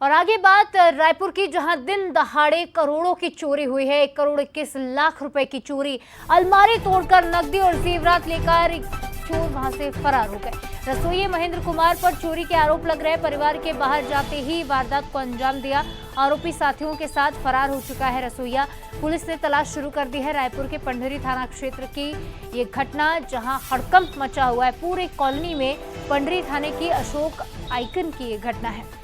और आगे बात रायपुर की, जहां दिन दहाड़े करोड़ों की चोरी हुई है। 1,21,00,000 रुपए की चोरी। अलमारी तोड़कर नकदी और जेवरात लेकर चोर वहां से फरार हो गए। रसोइये महेंद्र कुमार पर चोरी के आरोप लग रहे। परिवार के बाहर जाते ही वारदात को अंजाम दिया। आरोपी साथियों के साथ फरार हो चुका है रसोइया। पुलिस ने तलाश शुरू कर दी है। रायपुर के पंडरी थाना क्षेत्र की ये घटना, जहां हड़कंप मचा हुआ है पूरे कॉलोनी में। पंडरी थाने की अशोक आइकन की ये घटना है।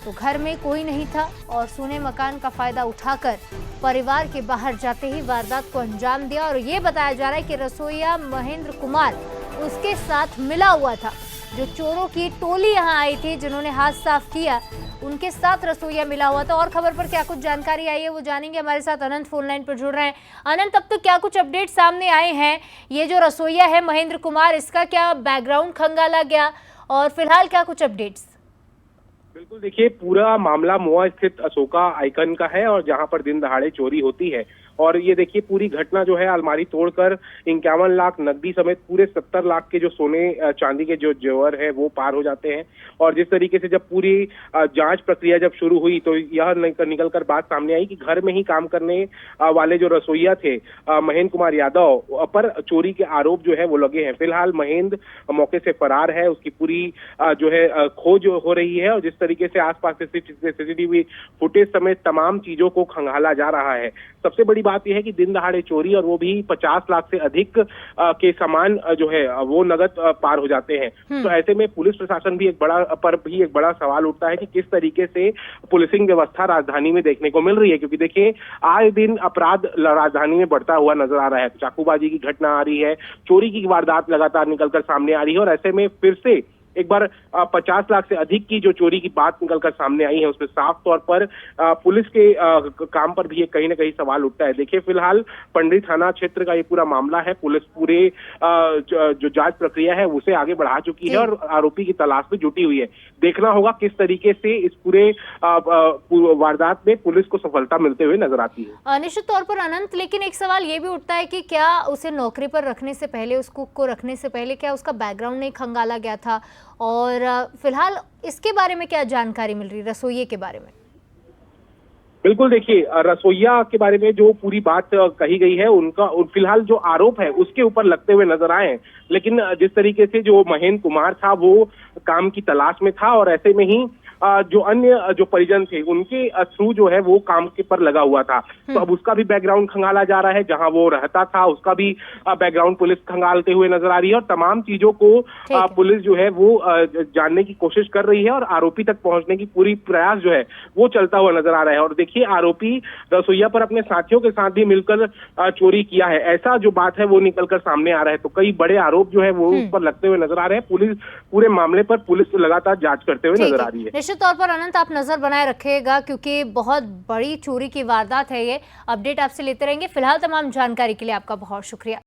तो घर में कोई नहीं था और सूने मकान का फायदा उठाकर परिवार के बाहर जाते ही वारदात को अंजाम दिया। और ये बताया जा रहा है कि रसोइया महेंद्र कुमार उसके साथ मिला हुआ था। जो चोरों की टोली यहां आई थी, जिन्होंने हाथ साफ किया, उनके साथ रसोइया मिला हुआ था। और खबर पर क्या कुछ जानकारी आई है वो जानेंगे। हमारे साथ अनंत फोन लाइन पर जुड़ रहे हैं। अनंत, अब तक क्या कुछ अपडेट सामने आए हैं? ये जो रसोइया है महेंद्र कुमार, इसका क्या बैकग्राउंड खंगाला गया और फिलहाल क्या कुछ अपडेट्स? बिल्कुल, देखिए, पूरा मामला महुआ स्थित अशोका आइकन का है और जहां पर दिन दहाड़े चोरी होती है। और ये देखिए, पूरी घटना जो है, अलमारी तोड़कर 51 लाख नकदी समेत पूरे 70 लाख के जो सोने चांदी के जो जेवर है वो पार हो जाते हैं। और जिस तरीके से जब पूरी जांच प्रक्रिया जब शुरू हुई तो यह निकलकर बात सामने आई कि घर में ही काम करने वाले जो रसोइया थे महेंद्र कुमार यादव पर चोरी के आरोप जो है वो लगे हैं। फिलहाल महेंद्र मौके से फरार है। उसकी पूरी जो है खोज हो रही है और जिस तरीके से आसपास से सीसीटीवी फुटेज समेत तमाम चीजों को खंगाला जा रहा है। सबसे बड़ी बात यह है कि दिन दहाड़े चोरी, और वो भी 50 लाख से अधिक के सामान जो है वो नगद पार हो जाते हैं। तो ऐसे में पुलिस प्रशासन भी एक बड़ा सवाल उठता है कि किस तरीके से पुलिसिंग व्यवस्था राजधानी में देखने को मिल रही है। क्योंकि देखिए, आए दिन अपराध राजधानी में बढ़ता हुआ नजर आ रहा है। चाकूबाजी की घटना आ रही है, चोरी की वारदात लगातार निकलकर सामने आ रही है। और ऐसे में फिर से एक बार 50 लाख से अधिक की जो चोरी की बात निकलकर सामने आई है, उसमें साफ तौर पर पुलिस के काम पर भी कहीं ना कहीं सवाल उठता है। देखिए, फिलहाल पंडरी थाना क्षेत्र का ये पूरा मामला है। पुलिस पूरे जो जांच प्रक्रिया है उसे आगे बढ़ा चुकी है और आरोपी की तलाश में जुटी हुई है। देखना होगा किस तरीके से इस पूरे वारदात में पुलिस को सफलता मिलते हुए नजर आती है। निश्चित तौर पर अनंत, लेकिन एक सवाल ये भी उठता है कि क्या उसे नौकरी पर रखने से पहले, उस कुक को रखने से पहले, क्या उसका बैकग्राउंड नहीं खंगाला गया था? और फिलहाल इसके बारे में क्या जानकारी मिल रही है, रसोइये के बारे में? बिल्कुल, देखिए, रसोइया के बारे में जो पूरी बात कही गई है, उनका फिलहाल जो आरोप है उसके ऊपर लगते हुए नजर आए हैं। लेकिन जिस तरीके से जो महेंद्र कुमार था वो काम की तलाश में था और ऐसे में ही जो अन्य जो परिजन थे उनके थ्रू जो है वो काम के पर लगा हुआ था। तो अब उसका भी बैकग्राउंड खंगाला जा रहा है। जहां वो रहता था उसका भी बैकग्राउंड पुलिस खंगालते हुए नजर आ रही है। और तमाम चीजों को पुलिस जो है वो जानने की कोशिश कर रही है और आरोपी तक पहुंचने की पूरी प्रयास जो है वो चलता हुआ नजर आ रहा है। और देखिए, आरोपी रसोइया पर अपने साथियों के साथ भी मिलकर चोरी किया है, ऐसा जो बात है वो निकलकर सामने आ रहा है। तो कई बड़े आरोप जो है वो उस पर लगते हुए नजर आ रहे हैं। पुलिस पूरे मामले पर पुलिस लगातार जांच करते हुए नजर आ रही है। निश्चित तौर पर अनंत, आप नजर बनाए रखिएगा क्योंकि बहुत बड़ी चोरी की वारदात है ये। अपडेट आपसे लेते रहेंगे। फिलहाल तमाम जानकारी के लिए आपका बहुत शुक्रिया।